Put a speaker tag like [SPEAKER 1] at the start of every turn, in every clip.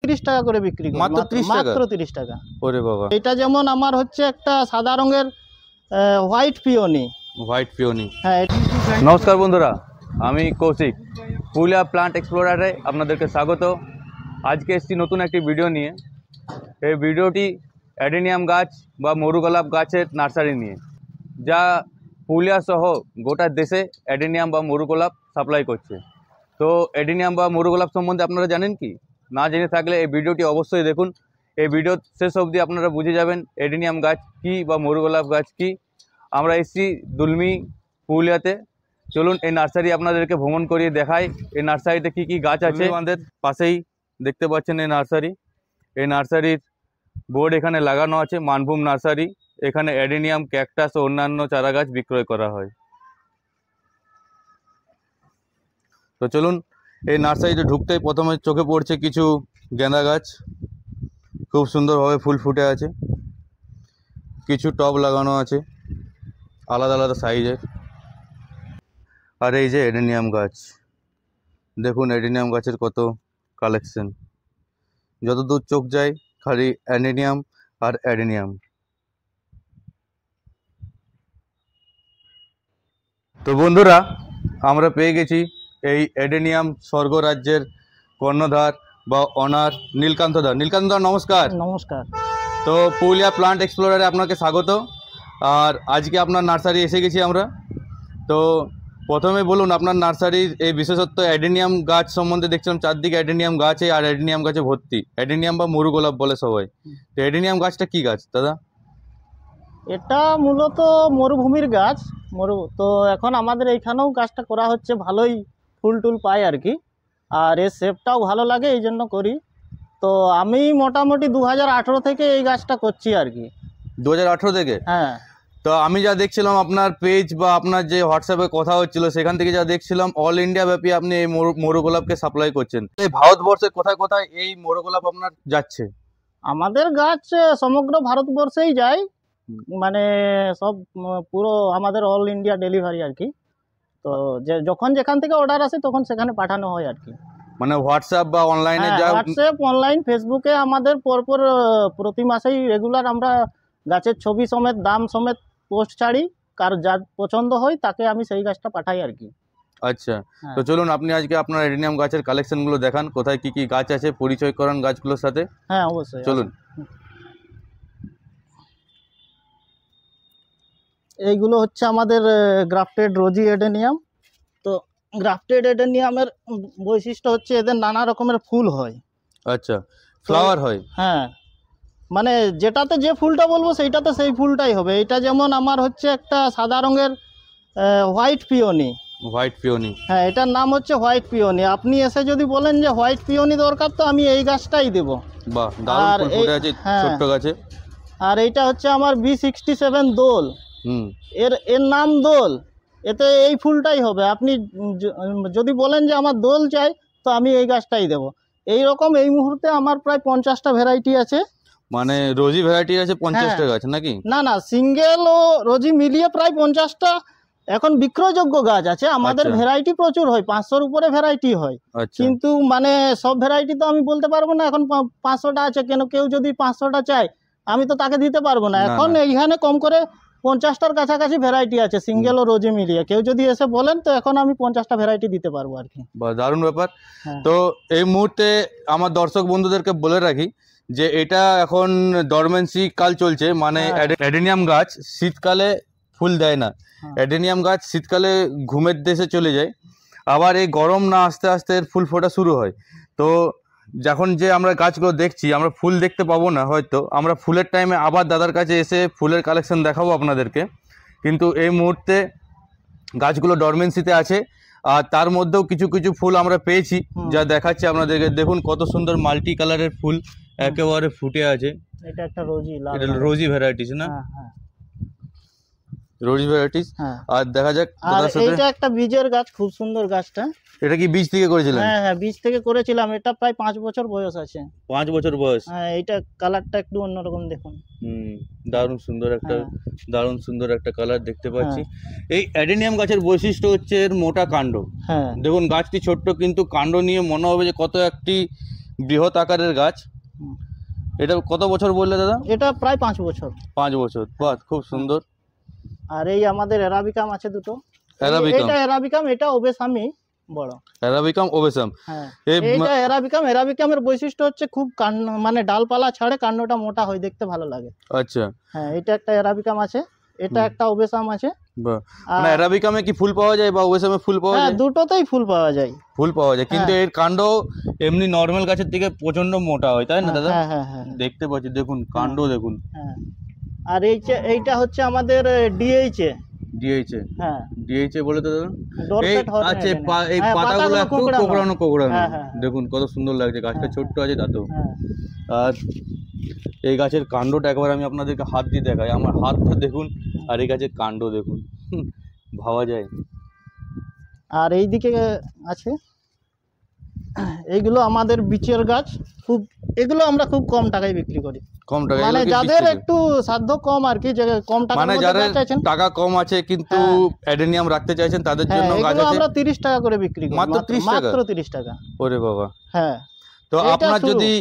[SPEAKER 1] 30 টাকা করে বিক্রি করি।
[SPEAKER 2] মাত্র 30 টাকা?
[SPEAKER 1] মাত্র 30 টাকা।
[SPEAKER 2] ওরে বাবা।
[SPEAKER 1] এটা যেমন আমার হচ্ছে একটা সাদা রঙের হোয়াইট পিওনি।
[SPEAKER 2] White peony.
[SPEAKER 1] হ্যাঁ।
[SPEAKER 2] নমস্কার বন্ধুরা, আমি কৌশিক, পুরুলিয়া প্লান্ট এক্সপ্লোরারে আপনাদেরকে স্বাগত। আজকে এসেছি নতুন একটি ভিডিও নিয়ে। এই ভিডিওটি অ্যাডেনিয়াম গাছ বা মরুগোলাপ গাছের নার্সারি নিয়ে, যা পুরুলিয়া সহ গোটা দেশে অ্যাডেনিয়াম বা মরুগোলাপ সাপ্লাই করছে। তো অ্যাডেনিয়াম বা মরুগোলাপ সম্বন্ধে আপনারা জানেন কি? না জেনে থাকলে এই ভিডিওটি অবশ্যই দেখুন। এই ভিডিও শেষ অবধি আপনারা বুঝে যাবেন অ্যাডেনিয়াম গাছ কী বা মরুগোলাপ গাছ কী। আমরা এসেছি দুলমি পুরুলিয়াতে। চলুন এই নার্সারি আপনাদেরকে ভ্রমণ করিয়ে দেখাই এই নার্সারিতে কি কি গাছ আছে। আমাদের পাশেই দেখতে পাচ্ছেন এই নার্সারি। এই নার্সারির বোর্ড এখানে লাগানো আছে, মানভূম নার্সারি। এখানে অ্যাডেনিয়াম, ক্যাকটাস ও অন্যান্য চারা গাছ বিক্রয় করা হয়। তো চলুন, এই নার্সারিতে ঢুকতেই প্রথমে চোখে পড়ছে কিছু গেঁদা গাছ, খুব সুন্দরভাবে ফুল ফুটে আছে। কিছু টব লাগানো আছে আলাদা আলাদা সাইজের। আর এই যে অ্যাডেনিয়াম গাছ, দেখুন অ্যাডেনিয়াম গাছের কত কালেকশন। যতদূর চোখ যায় খালি অ্যাডেনিয়াম আর অ্যাডেনিয়াম। তো বন্ধুরা, আমরা পেয়ে গেছি এই অ্যাডেনিয়াম স্বর্গরাজ্যের কর্ণধার বা অনার নীলকান্ত দা। নীলকান্ত দা নমস্কার।
[SPEAKER 1] নমস্কার।
[SPEAKER 2] তো পুরুলিয়া প্লান্ট এক্সপ্লোরারে আপনাকে স্বাগত। আর আজকে আপনার নার্সারি এসে গেছি আমরা। তো প্রথমে বলুন আপনার নার্সারির এই বিশেষত্ব। অ্যাডেনিয়াম গাছ সম্বন্ধে দেখছিলাম চারদিকে অ্যাডেনিয়াম গাছে, আর অ্যাডেনিয়াম গাছে ভর্তি। অ্যাডেনিয়াম বা মরুগোলাপ বলে সবাই। তো অ্যাডেনিয়াম গাছটা কি গাছ দাদা?
[SPEAKER 1] এটা মূলত মরুভূমির গাছ। তো এখন আমাদের এইখানেও গাছটা করা হচ্ছে, ভালোই ফুল টুল পাই আর কি। আর এর শেপটাও ভালো লাগে, এই জন্য করি। তো আমি মোটামুটি 2018 থেকে এই গাছটা করছি আর কি।
[SPEAKER 2] 2018 থেকে?
[SPEAKER 1] হ্যাঁ।
[SPEAKER 2] তো আমি যা দেখছিলাম আপনার পেজ বা আপনার যে হোয়াটসঅ্যাপে কথা হচ্ছিল, সেখান থেকে যা দেখছিলাম অল ইন্ডিয়া ব্যাপী আপনি এই মরুগোলাপকে সাপ্লাই করছেন। এই ভারতবর্ষের কোথায় কোথায় এই মরুগোলাপ আপনার যাচ্ছে?
[SPEAKER 1] আমাদের গাছ সমগ্র ভারতবর্ষেই যায়, মানে সব পুরো আমাদের অল ইন্ডিয়া ডেলিভারি আর কি। তো যখন যেখান থেকে অর্ডার আসে তখন সেখানে পাঠানো হয় আর কি।
[SPEAKER 2] মানে হোয়াটসঅ্যাপ বা অনলাইনে? যা
[SPEAKER 1] হোয়াটসঅ্যাপ, অনলাইন, ফেসবুকে আমাদের পরপর প্রতি মাসেই রেগুলার আমরা গাছের ছবি সমেত, দাম সমেত পোস্ট ছাড়ি। কার যা পছন্দ হয় তাকে আমি সেই গাছটা পাঠাই আর কি।
[SPEAKER 2] আচ্ছা। তো চলুন আপনি আজকে আপনার অ্যাডেনিয়াম গাছের কালেকশনগুলো দেখান, কোথায় কি কি গাছ আছে, পরিচয় করান গাছগুলোর সাথে।
[SPEAKER 1] হ্যাঁ অবশ্যই,
[SPEAKER 2] চলুন।
[SPEAKER 1] এইগুলো হচ্ছে আমাদের গ্রাফটেড রোজি অ্যাডেনিয়াম। তো গ্রাফটেড অ্যাডেনিয়ামের বৈশিষ্ট্য হচ্ছে এদের নানা রকমের ফুল হয়।
[SPEAKER 2] আচ্ছা, ফ্লাওয়ার হয়?
[SPEAKER 1] হ্যাঁ, মানে যেটাতে যে ফুলটা বলবো সেইটাতে সেই ফুলটাই হবে। এটা যেমন আমার হচ্ছে একটা সাদা রঙের হোয়াইট পিওনি।
[SPEAKER 2] White peony?
[SPEAKER 1] হ্যাঁ, এটার নাম হচ্ছে হোয়াইট পিওনি। আপনি এসে যদি বলেন যে হোয়াইট পিওনি দরকার, তো আমি এই গাছটাই দেবো।
[SPEAKER 2] বাহ, দারুণ ফুল ফুটে আছে ছোট্ট গাছে।
[SPEAKER 1] আর এইটা হচ্ছে আমার B67 দোল। এর নাম দোল, এতে এই ফুলটাই হবে। আপনি যদি বলেন যে আমার দোল চাই, তো আমি এই গাছটাই দেবো। এই রকম এই মুহূর্তে আমার প্রায় 50টা ভ্যারাইটি আছে।
[SPEAKER 2] মানে রোজি ভ্যারাইটি আছে 50টা গাছ নাকি?
[SPEAKER 1] না, সিঙ্গেল ও রোজি মিলিয়ে প্রায় 50টা এখন বিক্রয়যোগ্য গাছ আছে আমাদের। ভ্যারাইটি প্রচুর হয়, 500-র উপরে ভ্যারাইটি হয়। কিন্তু মানে সব ভ্যারাইটি তো আমি বলতে পারবো না এখন 500টা আছে কেন। কেউ যদি 500টা চায়, আমি তো তাকে দিতে পারবো না। এখন এইখানে কম করে 50টার কাছাকাছি ভ্যারাইটি আছে সিঙ্গেল ও রোজি মিলিয়ে। কেউ যদি এসে বলেন তো এখন আমি 50টা ভ্যারাইটি দিতে পারবো আর কি।
[SPEAKER 2] দারুণ ব্যাপার। তো এই মুহূর্তে আমার দর্শক বন্ধুদেরকে বলে রাখি যে এটা এখন ডরমেন্সি কাল চলছে। মানে অ্যাডেনিয়াম গাছ শীতকালে ফুল দেয় না। অ্যাডেনিয়াম গাছ শীতকালে ঘুমের দেশে চলে যায়, আবার এই গরম না আস্তে আস্তে এর ফুল ফোটা শুরু হয়। তো যখন যে আমরা গাছগুলো দেখছি, আমরা ফুল দেখতে পাবো না হয়তো, আমরা ফুলের টাইমে আবার দাদার কাছে এসে ফুলের কালেকশন দেখাবো আপনাদেরকে। কিন্তু এই মুহূর্তে গাছগুলো ডরমেন্সিতে আছে। আর তার মধ্যেও কিছু কিছু ফুল আমরা পেয়েছি, যা দেখাচ্ছি আপনাদেরকে। দেখুন কত সুন্দর মাল্টি কালারের ফুল একেবারে ফুটে আছে।
[SPEAKER 1] এটা একটা রোজি,
[SPEAKER 2] এটা রোজি ভ্যারাইটিস না? রোজি ভ্যারাইটিস। আর দেখা যাক দাদার সাথে।
[SPEAKER 1] এটা একটা বীজের গাছ, খুব সুন্দর গাছটা।
[SPEAKER 2] এটা কি বীজ থেকে করেছিলেন?
[SPEAKER 1] হ্যাঁ, বীজ থেকে করেছিলাম। এটা প্রায় 5 বছর বয়স আছে।
[SPEAKER 2] 5 বছর বয়স?
[SPEAKER 1] হ্যাঁ, এটা কালারটা একটু অন্যরকম দেখুন।
[SPEAKER 2] দারুণ সুন্দর একটা কালার দেখতে পাচ্ছি। এই অ্যাডেনিয়াম গাছের বৈশিষ্ট্য হচ্ছে এর মোটা কাণ্ড। দেখুন গাছটি ছোট্ট, কিন্তু কাণ্ড নিয়ে মনে হবে যে কত একটি বৃহৎ আকারের গাছ।
[SPEAKER 1] হুম।
[SPEAKER 2] এটা কত বছর বললে দাদা?
[SPEAKER 1] এটা প্রায় 5 বছর।
[SPEAKER 2] 5 বছর, বাহ খুব সুন্দর।
[SPEAKER 1] আর এই আমাদের অ্যারাবিকাম আছে দুটো।
[SPEAKER 2] অ্যারাবিকাম,
[SPEAKER 1] এটা অ্যারাবিকাম, এটা ওবেসামি বড়।
[SPEAKER 2] অ্যারাবিকাম ওবেসাম।
[SPEAKER 1] হ্যাঁ, এইটা অ্যারাবিকাম। অ্যারাবিকামের বৈশিষ্ট্য হচ্ছে খুব কাণ্ড, মানে ডালপালা ছাড়ে কাণ্ডটা মোটা হয়, দেখতে ভালো লাগে।
[SPEAKER 2] আচ্ছা,
[SPEAKER 1] হ্যাঁ, এটা একটা অ্যারাবিকাম আছে, এটা একটা ওবেসাম আছে।
[SPEAKER 2] বাহ, মানে অ্যারাবিকামে কি ফুল পাওয়া যায় বা ওবেসামে ফুল পাওয়া যায়?
[SPEAKER 1] হ্যাঁ, দুটোতেই ফুল পাওয়া যায়।
[SPEAKER 2] ফুল পাওয়া যায়, কিন্তু এর কাণ্ড এমনি নর্মাল গাছের থেকে প্রচন্ড মোটা হয়, তাই না দাদা?
[SPEAKER 1] হ্যাঁ হ্যাঁ হ্যাঁ,
[SPEAKER 2] দেখতে পাচ্ছি, দেখুন কাণ্ড দেখুন।
[SPEAKER 1] হ্যাঁ। আর এইটা হচ্ছে আমাদের ডিএইচএ।
[SPEAKER 2] ডিএইচএ,
[SPEAKER 1] হ্যাঁ,
[SPEAKER 2] ডিএইচএ বলে তো দাদা। এই
[SPEAKER 1] ডরসেট হর্ন
[SPEAKER 2] আচ্ছা,
[SPEAKER 1] এডেনিয়াম।
[SPEAKER 2] এই
[SPEAKER 1] হ্যাঁ,
[SPEAKER 2] পাতাগুলো একটু কোকড়ানো কোকড়ানো,
[SPEAKER 1] হ্যাঁ, হ্যাঁ,
[SPEAKER 2] দেখুন কত সুন্দর লাগছে। গাছটা
[SPEAKER 1] হ্যাঁ,
[SPEAKER 2] ছোট্ট আছে তাতেও।
[SPEAKER 1] হ্যাঁ।
[SPEAKER 2] আর এই গাছের কাণ্ডটা একবার আমি আপনাদেরকে হাত দিয়ে দেখাই। আমার হাতটা দেখুন, আর এই গাছের কাণ্ড দেখুন, ভাবা যায়।
[SPEAKER 1] আর এইদিকে আছে, এইগুলো আমাদের বিচের গাছ। এগুলো আমরা খুব কম টাকায় বিক্রি করি।
[SPEAKER 2] কম টাকা,
[SPEAKER 1] মানে যাদের একটু সাধ্য কম আর কি, যে কম টাকা,
[SPEAKER 2] মানে যাদের টাকা কম আছে কিন্তু অ্যাডেনিয়াম রাখতে চাইছেন তাদের জন্য গাছ আছে।
[SPEAKER 1] আমরা 30 টাকা করে বিক্রি করি,
[SPEAKER 2] মাত্র 30 টাকা?
[SPEAKER 1] মাত্র 30 টাকা।
[SPEAKER 2] ওরে বাবা।
[SPEAKER 1] হ্যাঁ,
[SPEAKER 2] তো আপনার যদি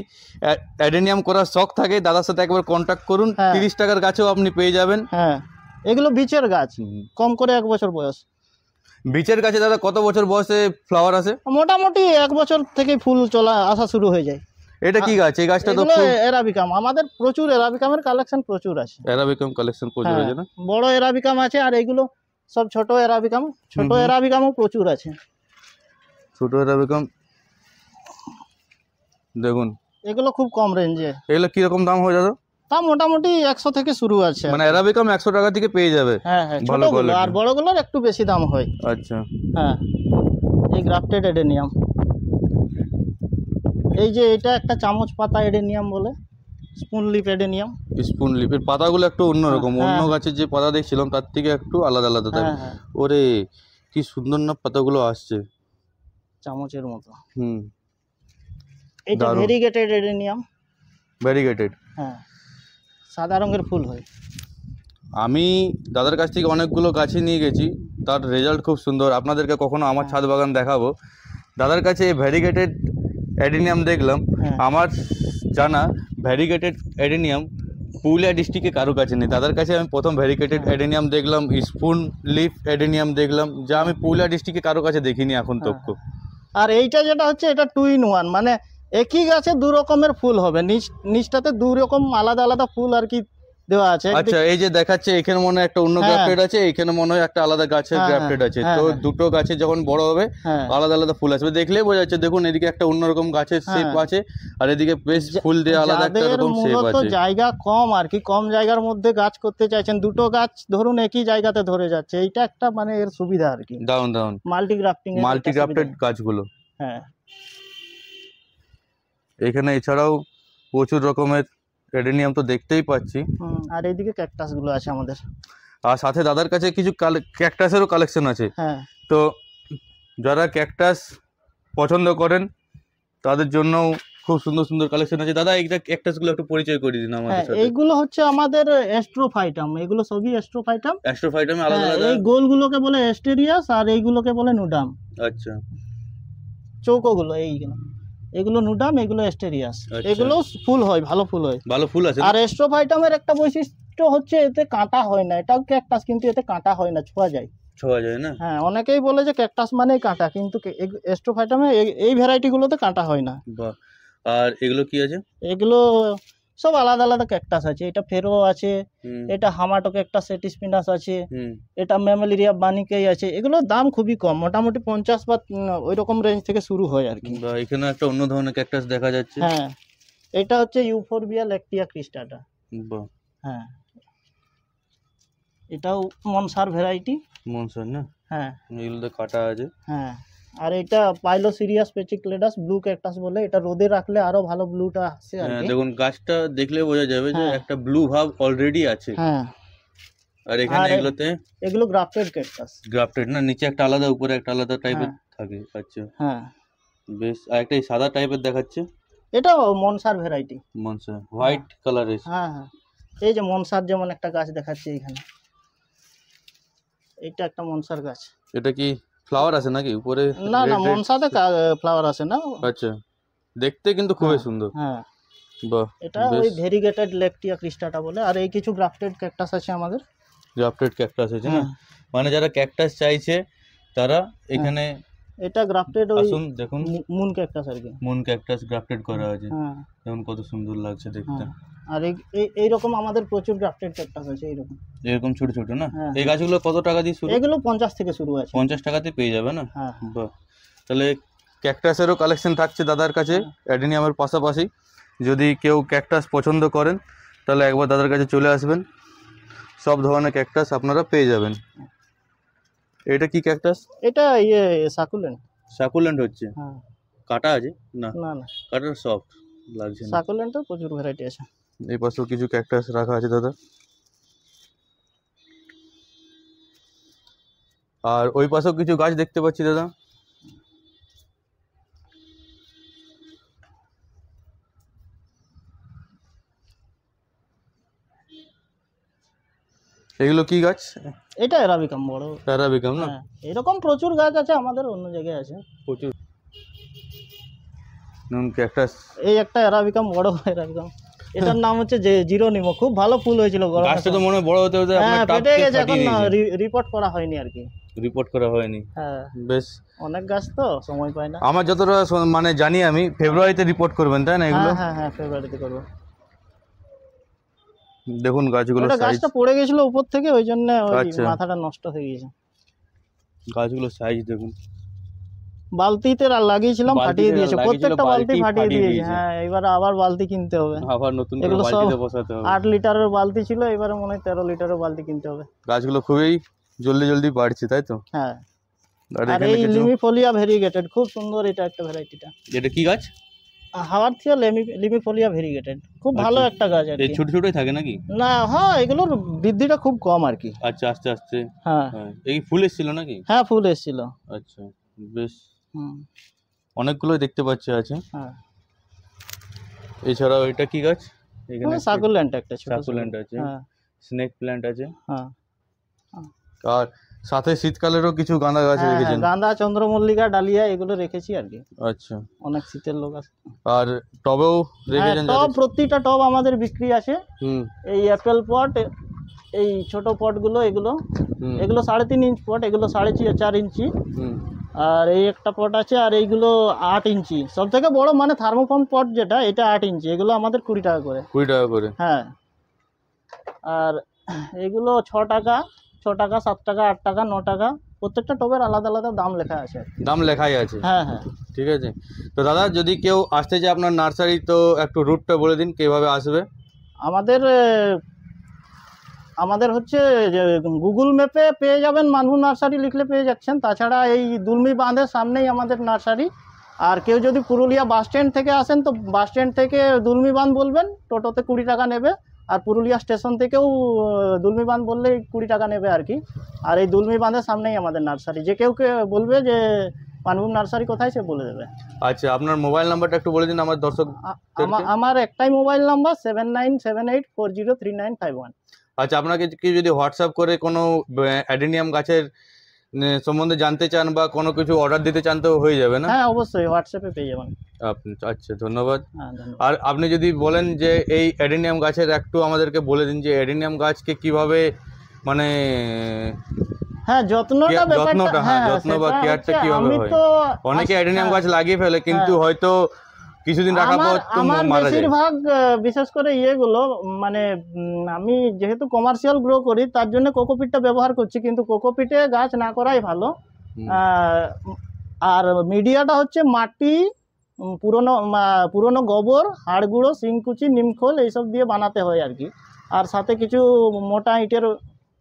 [SPEAKER 2] অ্যাডেনিয়াম করার শখ থাকে, দাদার সাথে একবার কন্ট্যাক্ট করুন। 30 টাকার গাছেও আপনি পেয়ে যাবেন।
[SPEAKER 1] হ্যাঁ, এগুলো বিচের গাছ, কম করে 1 বছর বয়স।
[SPEAKER 2] বিচের গাছে দাদা কত বছর বয়সে ফ্লাওয়ার আসে?
[SPEAKER 1] মোটামুটি 1 বছর থেকে ফুল আসা শুরু হয়ে যায়।
[SPEAKER 2] এটা কি গাছ? এই গাছটা তো
[SPEAKER 1] অ্যারাবিকাম। আমাদের প্রচুর অ্যারাবিকামের কালেকশন প্রচুর আছে।
[SPEAKER 2] অ্যারাবিকাম কালেকশন প্রচুর আছে না?
[SPEAKER 1] বড় অ্যারাবিকাম আছে, আর এইগুলো সব ছোট অ্যারাবিকাম। ছোট অ্যারাবিকামও প্রচুর আছে।
[SPEAKER 2] ছোট অ্যারাবিকাম দেখুন,
[SPEAKER 1] এগুলো খুব কম রেঞ্জে।
[SPEAKER 2] এগুলো কি রকম দাম হয় দাদা?
[SPEAKER 1] দাম মোটামুটি 100 থেকে শুরু আছে।
[SPEAKER 2] মানে অ্যারাবিকাম 100 টাকা থেকে পেয়ে যাবে।
[SPEAKER 1] হ্যাঁ হ্যাঁ, ছোটগুলো, আর বড়গুলোর একটু বেশি দাম হয়।
[SPEAKER 2] আচ্ছা,
[SPEAKER 1] হ্যাঁ। এই গ্রাফটেড এডেনিয়াম, এই যে এটা একটা চামচ পাতা এডেনিয়াম বলে, স্পুন লিফ এডেনিয়াম।
[SPEAKER 2] স্পুন লিফের পাতাগুলো একটু অন্যরকম, অন্য গাছের যে পাতা দেখছিলাম তার থেকে একটু আলাদা আলাদা থাকে। ওরে কি সুন্দর না পাতাগুলো আসছে,
[SPEAKER 1] চামচের মতো।
[SPEAKER 2] এটা
[SPEAKER 1] ভেরিগেটেড এডেনিয়াম।
[SPEAKER 2] ভেরিগেটেড,
[SPEAKER 1] হ্যাঁ, সাদা রঙের ফুল হয়।
[SPEAKER 2] আমি দাদার কাছ থেকে অনেকগুলো গাছই নিয়ে গেছি, তার রেজাল্ট খুব সুন্দর। আপনাদেরকে কখনো আমার ছাদ বাগান দেখাবো। দাদার কাছে ভ্যারিগেটেড অ্যাডেনিয়াম দেখলাম। আমার জানা ভ্যারিগেটেড অ্যাডেনিয়াম পুরুলিয়া ডিস্ট্রিক্টে কারো কাছে নেই। দাদার কাছে আমি প্রথম ভ্যারিগেটেড অ্যাডেনিয়াম দেখলাম, স্পুন লিফ অ্যাডেনিয়াম দেখলাম, যা আমি পুরুলিয়া ডিস্ট্রিক্টে কারো কাছে দেখিনি এখন তক।
[SPEAKER 1] আর এইটা যেটা হচ্ছে, এটা 2 in 1, মানে একই গাছে 2 রকমের ফুল হবে। নিচটাতে 2 রকম আলাদা আলাদা ফুল আর কি দেওয়া আছে।
[SPEAKER 2] আচ্ছা, এই যে দেখাচ্ছে এখানে মনে হয় একটা অন্য গ্রাফটেড আছে, এখানে মনে হয় একটা আলাদা গাছের গ্রাফটেড আছে। তো দুটো গাছে যখন বড় হবে আলাদা আলাদা ফুল আসবে, দেখলেই বোঝা যাচ্ছে। দেখুন এদিকে একটা অন্যরকম গাছের শেপ আছে, আর এদিকে বেশ ফুল দিয়ে আলাদা একটা রকম শেপ আছে।
[SPEAKER 1] জায়গা কম আর কি, কম জায়গার মধ্যে গাছ করতে চাইছেন, দুটো গাছ ধরুন একই জায়গাতে ধরে যাচ্ছে, এইটা একটা মানে এর সুবিধা আর কি।
[SPEAKER 2] দারুন দারুন মাল্টি গ্রাফটেড গাছগুলো। হ্যাঁ, এখানে এছাড়াও প্রচুর রকমের অ্যাডেনিয়াম তো দেখতেই পাচ্ছি।
[SPEAKER 1] আর এইদিকে ক্যাকটাস গুলো আছে আমাদের।
[SPEAKER 2] আর সাথে দাদার কাছে কিছু ক্যাকটাসেরও কালেকশন আছে।
[SPEAKER 1] হ্যাঁ,
[SPEAKER 2] তো যারা ক্যাকটাস পছন্দ করেন তাদের জন্য খুব সুন্দর সুন্দর কালেকশন আছে। দাদা এইটা ক্যাকটাসগুলো একটু পরিচয় করে দিন আমাদের সাথে।
[SPEAKER 1] এইগুলো হচ্ছে আমাদের অ্যাস্ট্রোফাইটাম। এগুলো সবই অ্যাস্ট্রোফাইটাম।
[SPEAKER 2] অ্যাস্ট্রোফাইটামে আলাদা আলাদা,
[SPEAKER 1] এই গোলগুলোকে বলে অ্যাস্টেরিয়াস, আর এইগুলোকে বলে নুডাম।
[SPEAKER 2] আচ্ছা,
[SPEAKER 1] চৌকোগুলো এইগুলো, এগুলো নুডাম, এগুলো অ্যাস্টেরিয়াস। এগুলো ফুল হয়, ভালো ফুল হয়,
[SPEAKER 2] ভালো ফুল আছে। আর
[SPEAKER 1] অ্যাস্ট্রোফাইটামের একটা বৈশিষ্ট্য হচ্ছে এতে কাঁটা হয় না। এটাও ক্যাকটাস, কিন্তু এতে কাঁটা হয় না, ছোঁয়া যায় না। হ্যাঁ, অনেকেই বলে যে ক্যাকটাস মানেই কাঁটা, কিন্তু অ্যাস্ট্রোফাইটামে এই ভ্যারাইটিগুলোতে কাঁটা হয় না।
[SPEAKER 2] আর এগুলো কি আছে?
[SPEAKER 1] এগুলো সব আলাদা আলাদা ক্যাকটাস আছে। এটা ফেরো আছে, এটা হামাটো ক্যাকটাস সেটিসপিনাস আছে, এটা ম্যামেলিরিয়া বানিকেই আছে। এগুলোর দাম খুবই কম, মোটামুটি 50 বা ওই রকম রেঞ্জ থেকে শুরু হয় আর কি।
[SPEAKER 2] এখানে একটা অন্য ধরনের ক্যাকটাস দেখা যাচ্ছে।
[SPEAKER 1] হ্যাঁ, এটা হচ্ছে ইউফোরবিয়া ল্যাকটিয়া ক্রিস্টাটা। হ্যাঁ, এটাও মনসার ভ্যারাইটি। মনসার না? হ্যাঁ,
[SPEAKER 2] এগুলোতে কাটা আছে।
[SPEAKER 1] হ্যাঁ, আর এটা পাইলোসিরিয়াস পেচিক্লেডাস ব্লু ক্যাকটাস বলে। এটা রোদে রাখলে আরো ভালো ব্লুটা আসে আর কি।
[SPEAKER 2] দেখুন গাছটা দেখলে বোঝা যাবে যে একটা ব্লু ভাব অলরেডি আছে।
[SPEAKER 1] হ্যাঁ,
[SPEAKER 2] আর এখানে
[SPEAKER 1] এগুলো গ্রাফটেড ক্যাকটাস।
[SPEAKER 2] গ্রাফটেড না, নিচে একটা আলাদা উপরে একটা আলাদা টাইপের থাকে। আচ্ছা, হ্যাঁ, বেশ। আর একটা সাদা টাইপের দেখাচ্ছে,
[SPEAKER 1] এটা মনসার ভ্যারাইটি।
[SPEAKER 2] মনসার হোয়াইট কালারের।
[SPEAKER 1] হ্যাঁ হ্যাঁ, এই যে মনসার যেমন একটা গাছ দেখাচ্ছে এখানে, এটা একটা মনসার গাছ।
[SPEAKER 2] এটা কি ফ্লাওয়ার আছে নাকি উপরে?
[SPEAKER 1] না না, মনসাতে ফ্লাওয়ার আছে না।
[SPEAKER 2] আচ্ছা, দেখতে কিন্তু খুবই সুন্দর।
[SPEAKER 1] হ্যাঁ,
[SPEAKER 2] বাহ,
[SPEAKER 1] এটা ওই ভেরিগেটেড লেকটিয়া ক্রিস্টাটা বলে। আর এই কিছু গ্রাফটেড ক্যাকটাস আছে আমাদের।
[SPEAKER 2] গ্রাফটেড ক্যাকটাস আছে না, মানে যারা ক্যাকটাস চাইছে তারা এখানে।
[SPEAKER 1] এটা গ্রাফটেড ওই
[SPEAKER 2] আসুন দেখুন,
[SPEAKER 1] মুন ক্যাকটাস আর কি।
[SPEAKER 2] মুন ক্যাকটাস গ্রাফটেড করা আছে, দেখুন কত সুন্দর লাগছে দেখতে।
[SPEAKER 1] আর এই রকম আমাদের প্রচুর গ্রাফটেড ক্যাকটাস আছে এইরকম,
[SPEAKER 2] এরকম ছোট ছোট না। এই গাছগুলো কত টাকা দিয়ে শুরু?
[SPEAKER 1] এগুলো 50 থেকে শুরু আছে।
[SPEAKER 2] 50 টাকাতে পেয়ে যাবে না? বাহ, তাহলে ক্যাকটাসেরও কালেকশন থাকছে দাদার কাছে অ্যাডেনিয়ামের পাশাপাশি। যদি কেউ ক্যাকটাস পছন্দ করেন তাহলে একবার দাদার কাছে চলে আসবেন, সব ধরনের ক্যাকটাস আপনারা পেয়ে যাবেন। এটা কি ক্যাকটাস?
[SPEAKER 1] এটা সাকুলেন্ট।
[SPEAKER 2] সাকুলেন্ট হচ্ছে, কাটা আছে না?
[SPEAKER 1] না না,
[SPEAKER 2] কাটার সফট লাগছে না।
[SPEAKER 1] সাকুলেন্টের প্রচুর ভ্যারাইটি আছে।
[SPEAKER 2] এই পাশেও কিছু ক্যাকটাস রাখা আছে দাদা, আর ওই পাশেও কিছু গাছ দেখতে পাচ্ছি দাদা। এগুলো কি গাছ?
[SPEAKER 1] এটা অ্যারাবিকাম, বড়
[SPEAKER 2] অ্যারাবিকাম না?
[SPEAKER 1] এরকম প্রচুর গাছ আছে আমাদের, অন্য জায়গায় আছে
[SPEAKER 2] প্রচুর। ক্যাকটাস,
[SPEAKER 1] এই একটা অ্যারাবিকাম, বড় অ্যারাবিকাম, এটার নাম হচ্ছে যে জিরোনিমো। খুব ভালো ফুল হয়েছিল গরম।
[SPEAKER 2] গাছটা তো মনে হয় বড় হতে হতে আপনার টাপ
[SPEAKER 1] পেটে গেছে, এখন রিপোর্ট করা হয়নি আর কি।
[SPEAKER 2] রিপোর্ট করা হয়নি?
[SPEAKER 1] হ্যাঁ,
[SPEAKER 2] বেশ,
[SPEAKER 1] অনেক গাছ তো সময় পায় না।
[SPEAKER 2] আমার যতটা মানে জানি আমি ফেব্রুয়ারিতে রিপোর্ট করবেন তাই না এগুলো?
[SPEAKER 1] হ্যাঁ হ্যাঁ, ফেব্রুয়ারিতে করব।
[SPEAKER 2] দেখুন গাছগুলো,
[SPEAKER 1] গাছটা পড়ে গেছিল উপর থেকে, ওই জন্য মাথাটা নষ্ট হয়ে গেছে।
[SPEAKER 2] গাছগুলো সাইজ দেখুন।
[SPEAKER 1] বালতিতে লাগিয়েছিলাম, ফাটিয়ে দিয়েছে, প্রত্যেকটা বালতি ফাটিয়ে দিয়েছে। হ্যাঁ, এবার আবার বালতি কিনতে হবে,
[SPEAKER 2] আবার নতুন করে বালতিতে বসাতে হবে।
[SPEAKER 1] 8 লিটারের বালতি ছিল, এবারে মনে হয় 13 লিটারের বালতি কিনতে হবে।
[SPEAKER 2] গাছগুলো খুবই জলদি জলদি বাড়ছে তাই তো?
[SPEAKER 1] হ্যাঁ, আর এই লিমিফোলিয়া ভেরিগেটেড খুব সুন্দর, এটা একটা ভ্যারাইটিটা।
[SPEAKER 2] এটা কি গাছ?
[SPEAKER 1] হাওয়ার্থিয়া লিমিফোলিয়া ভেরিগেটেড, খুব ভালো একটা গাছ আর কি।
[SPEAKER 2] এই ছোট ছোটই থাকে নাকি?
[SPEAKER 1] না, হ্যাঁ, এগুলোর বৃদ্ধিটা খুব কম আর কি।
[SPEAKER 2] আচ্ছা, আস্তে আস্তে।
[SPEAKER 1] হ্যাঁ,
[SPEAKER 2] এই ফুল এসেছিল নাকি?
[SPEAKER 1] হ্যাঁ, ফুল এসেছিল।
[SPEAKER 2] আচ্ছা, বেশ, অনেকগুলো দেখতে পাচ্ছি আছে।
[SPEAKER 1] হ্যাঁ,
[SPEAKER 2] এছাড়াও এটা কি গাছ?
[SPEAKER 1] এখানে সাকুলেন্ট একটা ছোট
[SPEAKER 2] সাকুলেন্ট আছে, স্নেক প্ল্যান্ট আছে।
[SPEAKER 1] হ্যাঁ,
[SPEAKER 2] আর সাথে শীতকালেরও কিছু গাঁদা গাছ রেখেছেন?
[SPEAKER 1] গাঁদা, চন্দ্রমল্লিকা, ডালিয়া এগুলো রেখেছি আর কি।
[SPEAKER 2] আচ্ছা,
[SPEAKER 1] অনেক শীতের লোক আছে।
[SPEAKER 2] আর টবেও রেখেছেন?
[SPEAKER 1] টব, প্রতিটা টব আমাদের বিক্রি আছে। এই অ্যাপেল পট, এই ছোট পটগুলো, এগুলো 3.5 ইঞ্চ পট, এগুলো 4.5 ইঞ্চি। আর এই একটা পট আছে, আর এইগুলো 8 ইঞ্চি। সব থেকে বড় মানে থার্মোকল পট যেটা, এটা 8 ইঞ্চি। এগুলো আমাদের 20 টাকা করে।
[SPEAKER 2] 20 টাকা করে? হ্যাঁ।
[SPEAKER 1] আর এগুলো 6 টাকা, 6 টাকা, 7 টাকা, 8 টাকা, 9 টাকা। প্রত্যেকটা টবের আলাদা আলাদা দাম লেখা আছে।
[SPEAKER 2] দাম লেখাই আছে? হ্যাঁ হ্যাঁ, ঠিক আছে। তো দাদা, যদি কেউ আসতে চায় আপনার নার্সারি, তো একটু রুটটা বলে দিন কিভাবে আসবে।
[SPEAKER 1] আমাদের হচ্ছে গুগল ম্যাপে পেয়ে যাবেন, মানভূম নার্সারি লিখলে পেয়ে যাচ্ছেন। তাছাড়া এই দুলমি বাঁধের সামনেই আমাদের নার্সারি। আর কেউ যদি পুরুলিয়া বাস স্ট্যান্ড থেকে আসেন তো বাস স্ট্যান্ড থেকে দুলমি বাঁধ বলবেন, টোটোতে 20 টাকা নেবে। আর পুরুলিয়া স্টেশন থেকেও দুলমি বাঁধ বললেই 20 টাকা নেবে আর কি। আর এই দুলমি বাঁধের সামনেই আমাদের নার্সারি। যে কেউ বলবে যে মানভূম নার্সারি কোথায়, সে বলে দেবে।
[SPEAKER 2] আচ্ছা, আপনার মোবাইল নাম্বারটা একটু বলে দিন আমার দর্শক।
[SPEAKER 1] আমার একটাই মোবাইল নাম্বার, 7978403951।
[SPEAKER 2] আচ্ছা, আপনাকে কি যদি হোয়াটসঅ্যাপ করে কোনো অ্যাডেনিয়াম গাছের সম্বন্ধে জানতে চান বা কোনো কিছু অর্ডার দিতে চান তো হয়ে যাবে না?
[SPEAKER 1] হ্যাঁ, অবশ্যই হোয়াটসঅ্যাপে পেয়ে যাবেন
[SPEAKER 2] আপনি। আচ্ছা, ধন্যবাদ।
[SPEAKER 1] হ্যাঁ, ধন্যবাদ।
[SPEAKER 2] আর আপনি যদি বলেন যে এই অ্যাডেনিয়াম গাছের একটু আমাদেরকে বলে দিন যে অ্যাডেনিয়াম গাছকে কিভাবে মানে যত্ন বা কেয়ারটা কিভাবে হয়। অনেকে অ্যাডেনিয়াম গাছ লাগিয়ে ফেলে, কিন্তু হয়তো কিছুদিন রাখার পর তো মারা যায়।
[SPEAKER 1] বেশিরভাগ বিশেষ করে ইয়েগুলো মানে আমি যেহেতু কমার্শিয়াল গ্রো করি, তার জন্য কোকোপিটটা ব্যবহার করছি, কিন্তু কোকোপিটে গাছ না করাই ভালো। আর মিডিয়াটা হচ্ছে মাটি, পুরনো গোবর, হাড় গুঁড়ো, শিংকুচি, নিমখোল এইসব দিয়ে বানাতে হয় আর কি। আর সাথে কিছু মোটা ইটের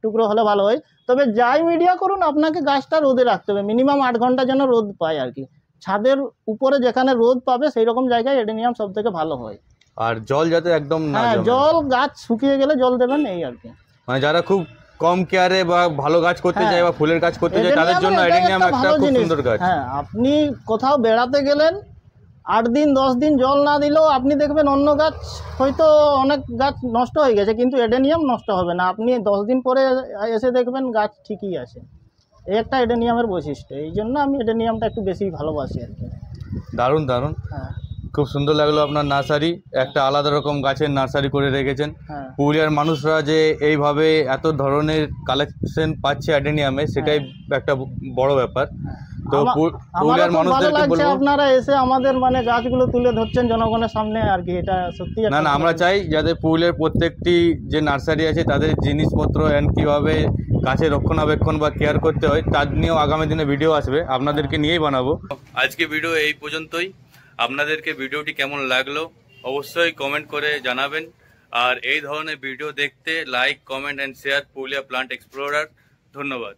[SPEAKER 1] টুকরো হলে ভালো হয়। তবে যাই মিডিয়া করুন, আপনাকে গাছটা রোদে রাখতে হবে, মিনিমাম 8 ঘন্টা যেন রোদ পায় আর কি। ছাদের উপরে যেখানে রোদ পাবে সেই রকম জায়গায় অ্যাডেনিয়াম সব থেকে ভালো হয়।
[SPEAKER 2] আর জল যাতে একদম না জমে।
[SPEAKER 1] জল, গাছ শুকিয়ে গেলে জল দেবেন, এই আর কি।
[SPEAKER 2] মানে যারা খুব কম কেয়ারে বা ভালো গাছ করতে চায় বা ফুলের গাছ করতে চায়, তাদের জন্য অ্যাডেনিয়াম একটা খুব সুন্দর গাছ।
[SPEAKER 1] হ্যাঁ, আপনি কোথাও বেড়াতে গেলেন, 8 দিন 10 দিন জল না দিলেও আপনি দেখবেন অন্য গাছ হয়তো অনেক গাছ নষ্ট হয়ে গেছে, কিন্তু অ্যাডেনিয়াম নষ্ট হবে না। আপনি 10 দিন পরে এসে দেখবেন গাছ ঠিকই আছে। এই একটা অ্যাডেনিয়ামের বৈশিষ্ট্য। এই জন্য আমি অ্যাডেনিয়ামটা একটু বেশি ভালোবাসি আর কি।
[SPEAKER 2] দারুণ দারুণ।
[SPEAKER 1] হ্যাঁ,
[SPEAKER 2] খুব সুন্দর লাগলো আপনার নার্সারি, একটা আলাদা রকম গাছের নার্সারি করে রেখেছেন। পুরুলিয়ার মানুষরা যে এইভাবে এত ধরনের কালেকশন পাচ্ছে অ্যাডেনিয়ামে, সেটাই একটা বড় ব্যাপার। তো পুরুলিয়ার মানুষদেরকে বলবো
[SPEAKER 1] আপনারা এসে আমাদের মানে গাছগুলো তুলে ধরছেন জনগণের সামনে আর কি, এটা সত্যি
[SPEAKER 2] না আমরা চাই যাতে পুরুলিয়ার প্রত্যেকটি যে নার্সারি আছে তাদের জিনিসপত্র এন্ড কীভাবে গাছের রক্ষণাবেক্ষণ বা কেয়ার করতে হয় তার নিয়েও আগামী দিনে ভিডিও আসবে, আপনাদেরকে নিয়েই বানাবো। আজকে ভিডিও এই পর্যন্তই। আপনাদেরকে ভিডিওটি কেমন লাগলো অবশ্যই কমেন্ট করে জানাবেন, আর এই ধরনের ভিডিও দেখতে like, comment and share Purulia plant explorer. ধন্যবাদ।